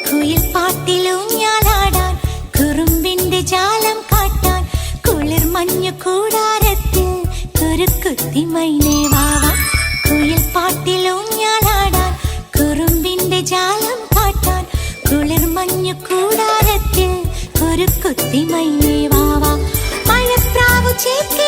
കുയിൽ പാട്ടിലൂഞ്ഞാലാടാൻ കുറുമ്പിന്റെ ജാലം കാട്ടാൻ കുളിർ മഞ്ഞു കൂടാരത്തിൽ കുരുക്കുത്തി മൈനേ വാവാ. കുയിൽ പാട്ടിലൂഞ്ഞാലാടാൻ കുറുമ്പിന്റെ ജാലം കാട്ടാൻ കുളിർ മഞ്ഞു കൂടാരത്തിൽ കുരുക്കുത്തി മൈനേ വാവാ. മഴപ്രാവു ചേർക്കെ